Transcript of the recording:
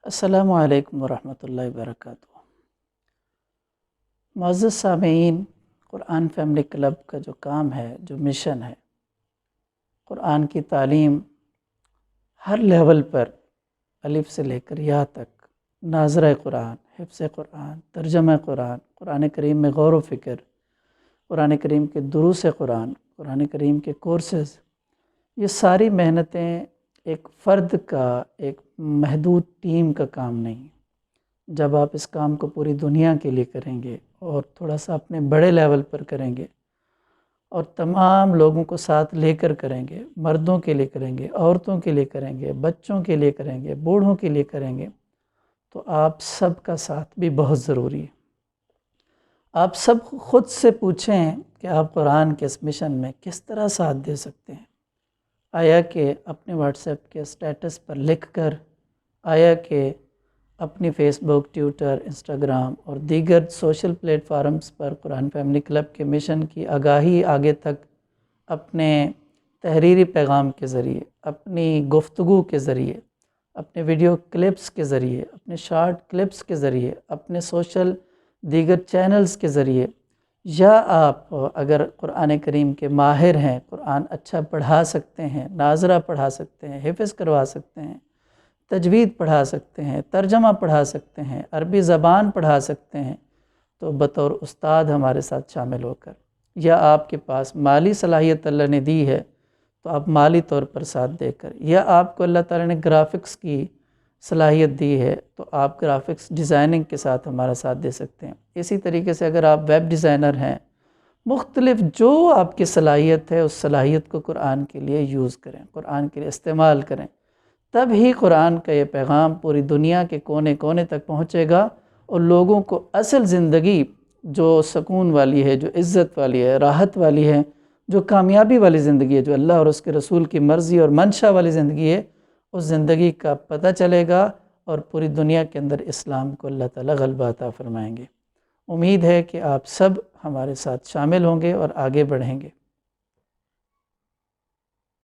السلام علیکم ورحمۃ اللہ وبرکاتہ۔ معزز سامعین، قرآن فیملی کلب کا جو کام ہے، جو مشن ہے، قرآن کی تعلیم ہر لیول پر الف سے لے کر یا تک، ناظرہ قرآن، حفظ قرآن، ترجمہ قرآن، قرآن کریم میں غور و فکر، قرآن کریم کے دروس قرآن، قرآن کریم کے کورسز، یہ ساری محنتیں ایک فرد کا، ایک محدود ٹیم کا کام نہیں۔ جب آپ اس کام کو پوری دنیا کے لیے کریں گے اور تھوڑا سا اپنے بڑے لیول پر کریں گے اور تمام لوگوں کو ساتھ لے کر کریں گے، مردوں کے لیے کریں گے، عورتوں کے لیے کریں گے، بچوں کے لیے کریں گے، بوڑھوں کے لیے کریں گے، تو آپ سب کا ساتھ بھی بہت ضروری ہے۔ آپ سب خود سے پوچھیں کہ آپ قرآن کے اس مشن میں کس طرح ساتھ دے سکتے ہیں۔ آیا کہ اپنے واٹس ایپ کے اسٹیٹس پر لکھ کر، آیا کہ اپنی فیس بک، ٹویٹر، انسٹاگرام اور دیگر سوشل پلیٹ فارمز پر قرآن فیملی کلب کے مشن کی آگاہی آگے تک اپنے تحریری پیغام کے ذریعے، اپنی گفتگو کے ذریعے، اپنے ویڈیو کلپس کے ذریعے، اپنے شارٹ کلپس کے ذریعے، اپنے سوشل دیگر چینلز کے ذریعے، یا آپ اگر قرآن کریم کے ماہر ہیں، قرآن اچھا پڑھا سکتے ہیں، ناظرہ پڑھا سکتے ہیں، حفظ کروا سکتے ہیں، تجوید پڑھا سکتے ہیں، ترجمہ پڑھا سکتے ہیں، عربی زبان پڑھا سکتے ہیں، تو بطور استاد ہمارے ساتھ شامل ہو کر، یا آپ کے پاس مالی صلاحیت اللہ نے دی ہے تو آپ مالی طور پر ساتھ دے کر، یا آپ کو اللہ تعالیٰ نے گرافکس کی صلاحیت دی ہے تو آپ گرافکس ڈیزائننگ کے ساتھ ہمارا ساتھ دے سکتے ہیں۔ اسی طریقے سے اگر آپ ویب ڈیزائنر ہیں، مختلف جو آپ کی صلاحیت ہے، اس صلاحیت کو قرآن کے لیے یوز کریں، قرآن کے لیے استعمال کریں، تب ہی قرآن کا یہ پیغام پوری دنیا کے کونے کونے تک پہنچے گا اور لوگوں کو اصل زندگی جو سکون والی ہے، جو عزت والی ہے، راحت والی ہے، جو کامیابی والی زندگی ہے، جو اللہ اور اس کے رسول کی مرضی اور منشا والی زندگی ہے، اس زندگی کا پتہ چلے گا اور پوری دنیا کے اندر اسلام کو اللہ تعالیٰ غلبہ عطا فرمائیں گے۔ امید ہے کہ آپ سب ہمارے ساتھ شامل ہوں گے اور آگے بڑھیں گے۔